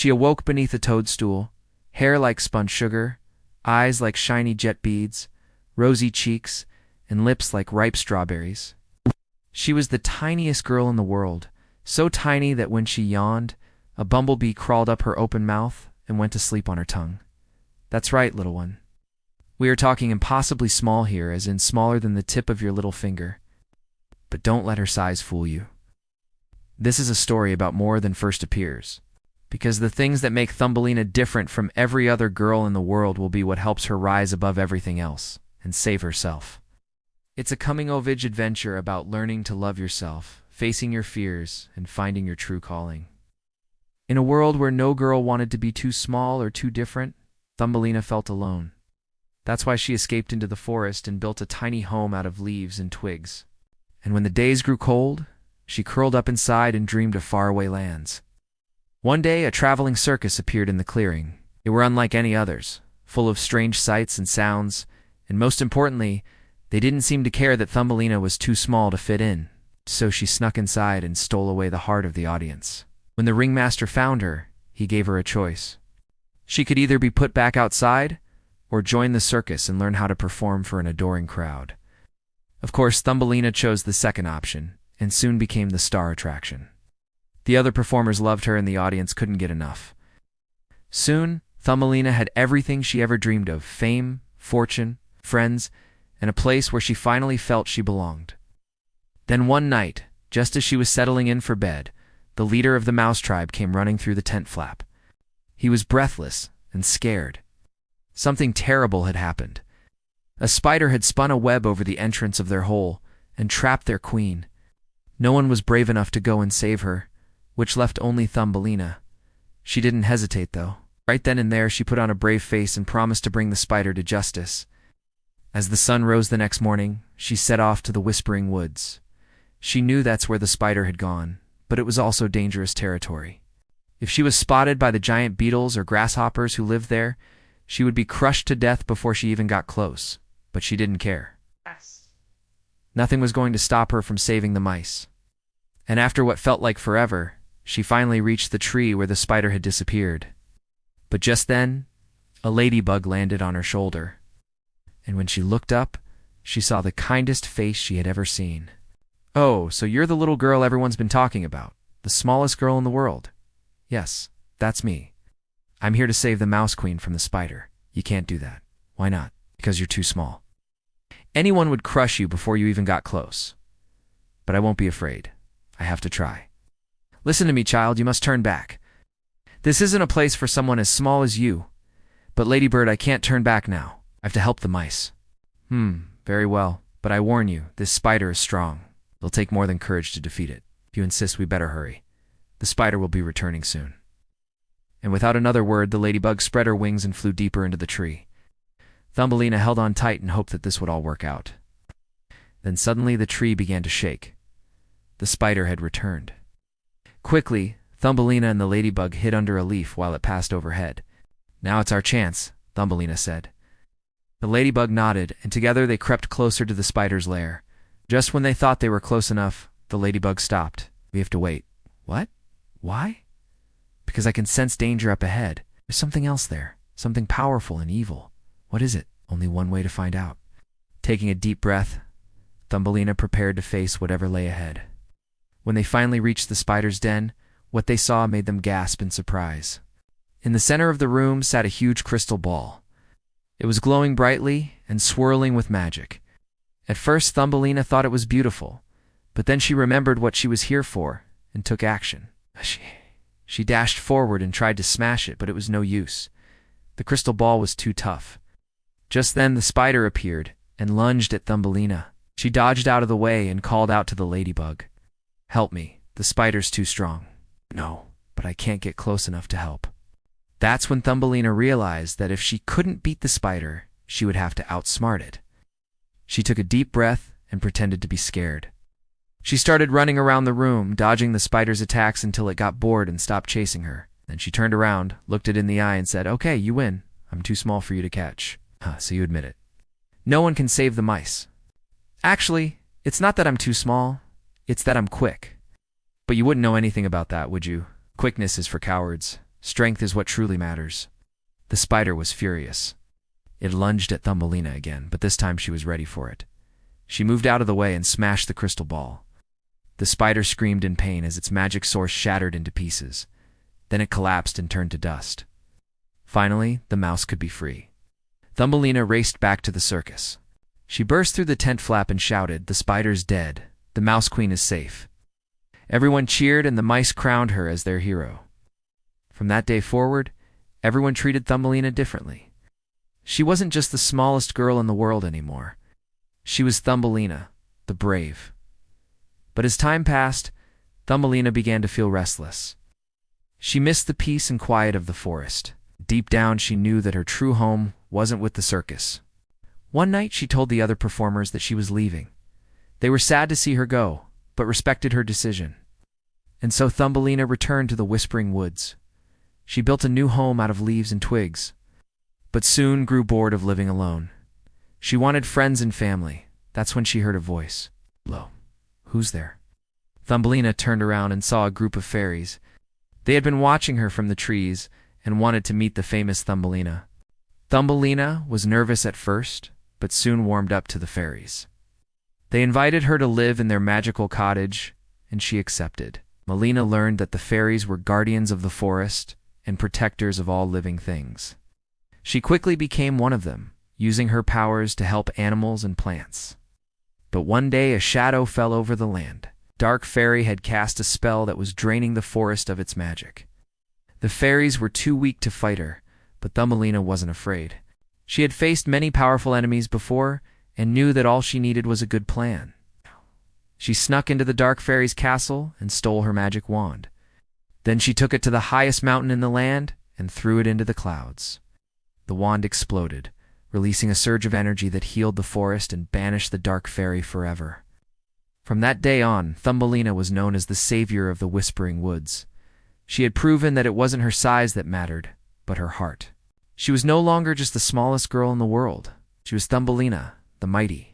She awoke beneath a toadstool, hair like spun sugar, eyes like shiny jet beads, rosy cheeks, and lips like ripe strawberries. She was the tiniest girl in the world, so tiny that when she yawned, a bumblebee crawled up her open mouth and went to sleep on her tongue. That's right, little one. We are talking impossibly small here, as in smaller than the tip of your little finger. But don't let her size fool you. This is a story about more than first appears, because the things that make Thumbelina different from every other girl in the world will be what helps her rise above everything else and save herself. It's a coming-of-age adventure about learning to love yourself, facing your fears, and finding your true calling. In a world where no girl wanted to be too small or too different, Thumbelina felt alone. That's why she escaped into the forest and built a tiny home out of leaves and twigs. And when the days grew cold, she curled up inside and dreamed of faraway lands. One day, a traveling circus appeared in the clearing. They were unlike any others, full of strange sights and sounds, and most importantly, they didn't seem to care that Thumbelina was too small to fit in, so she snuck inside and stole away the heart of the audience. When the ringmaster found her, he gave her a choice. She could either be put back outside, or join the circus and learn how to perform for an adoring crowd. Of course, Thumbelina chose the second option, and soon became the star attraction. The other performers loved her and the audience couldn't get enough. Soon, Thumbelina had everything she ever dreamed of: fame, fortune, friends, and a place where she finally felt she belonged. Then one night, just as she was settling in for bed, the leader of the mouse tribe came running through the tent flap. He was breathless and scared. Something terrible had happened. A spider had spun a web over the entrance of their hole and trapped their queen. No one was brave enough to go and save her, which left only Thumbelina. She didn't hesitate, though. Right then and there, she put on a brave face and promised to bring the spider to justice. As the sun rose the next morning, she set off to the Whispering Woods. She knew that's where the spider had gone, but it was also dangerous territory. If she was spotted by the giant beetles or grasshoppers who lived there, she would be crushed to death before she even got close. But she didn't care. Nothing was going to stop her from saving the mice. And after what felt like forever, she finally reached the tree where the spider had disappeared. But just then, a ladybug landed on her shoulder. And when she looked up, she saw the kindest face she had ever seen. "Oh, so you're the little girl everyone's been talking about, the smallest girl in the world." "Yes, that's me. I'm here to save the Mouse Queen from the spider." "You can't do that." "Why not?" "Because you're too small. Anyone would crush you before you even got close. But I won't be afraid. I have to try." "Listen to me, child, you must turn back. This isn't a place for someone as small as you. But Ladybird, I can't turn back now. I have to help the mice." Very well, but I warn you, this spider is strong. It'll take more than courage to defeat it. If you insist, we better hurry. The spider will be returning soon." And without another word, the ladybug spread her wings and flew deeper into the tree. Thumbelina held on tight and hoped that this would all work out. Then suddenly the tree began to shake. The spider had returned. Quickly, Thumbelina and the ladybug hid under a leaf while it passed overhead. "Now it's our chance," Thumbelina said. The ladybug nodded, and together they crept closer to the spider's lair. Just when they thought they were close enough, the ladybug stopped. "We have to wait." "What? Why?" "Because I can sense danger up ahead. There's something else there, something powerful and evil." "What is it?" "Only one way to find out." Taking a deep breath, Thumbelina prepared to face whatever lay ahead. When they finally reached the spider's den, what they saw made them gasp in surprise. In the center of the room sat a huge crystal ball. It was glowing brightly and swirling with magic. At first, Thumbelina thought it was beautiful, but then she remembered what she was here for and took action. She dashed forward and tried to smash it, but it was no use. The crystal ball was too tough. Just then, the spider appeared and lunged at Thumbelina. She dodged out of the way and called out to the ladybug. "Help me, the spider's too strong." "No, but I can't get close enough to help." That's when Thumbelina realized that if she couldn't beat the spider, she would have to outsmart it. She took a deep breath and pretended to be scared. She started running around the room, dodging the spider's attacks until it got bored and stopped chasing her. Then she turned around, looked it in the eye, and said, "Okay, you win. I'm too small for you to catch." So you admit it. No one can save the mice. Actually, it's not that I'm too small, it's that I'm quick. But you wouldn't know anything about that, would you? Quickness is for cowards. Strength is what truly matters. The spider was furious. It lunged at Thumbelina again, but this time she was ready for it. She moved out of the way and smashed the crystal ball. The spider screamed in pain as its magic source shattered into pieces. Then it collapsed and turned to dust. Finally, the mouse could be free. Thumbelina raced back to the circus. She burst through the tent flap and shouted, "The spider's dead. The mouse queen is safe." Everyone cheered and the mice crowned her as their hero. From that day forward, everyone treated Thumbelina differently. She wasn't just the smallest girl in the world anymore. She was Thumbelina, the brave. But as time passed, Thumbelina began to feel restless. She missed the peace and quiet of the forest. Deep down, she knew that her true home wasn't with the circus. One night, she told the other performers that she was leaving. They were sad to see her go, but respected her decision. And so Thumbelina returned to the Whispering Woods. She built a new home out of leaves and twigs, but soon grew bored of living alone. She wanted friends and family. That's when she heard a voice. "Hello, who's there?" Thumbelina turned around and saw a group of fairies. They had been watching her from the trees and wanted to meet the famous Thumbelina. Thumbelina was nervous at first, but soon warmed up to the fairies. They invited her to live in their magical cottage, and she accepted. Thumbelina learned that the fairies were guardians of the forest and protectors of all living things. She quickly became one of them, using her powers to help animals and plants. But one day a shadow fell over the land. Dark Fairy had cast a spell that was draining the forest of its magic. The fairies were too weak to fight her, but Thumbelina wasn't afraid. She had faced many powerful enemies before and knew that all she needed was a good plan. She snuck into the Dark Fairy's castle and stole her magic wand. Then she took it to the highest mountain in the land and threw it into the clouds. The wand exploded, releasing a surge of energy that healed the forest and banished the Dark Fairy forever. From that day on, Thumbelina was known as the savior of the Whispering Woods. She had proven that it wasn't her size that mattered, but her heart. She was no longer just the smallest girl in the world. She was Thumbelina, the mighty.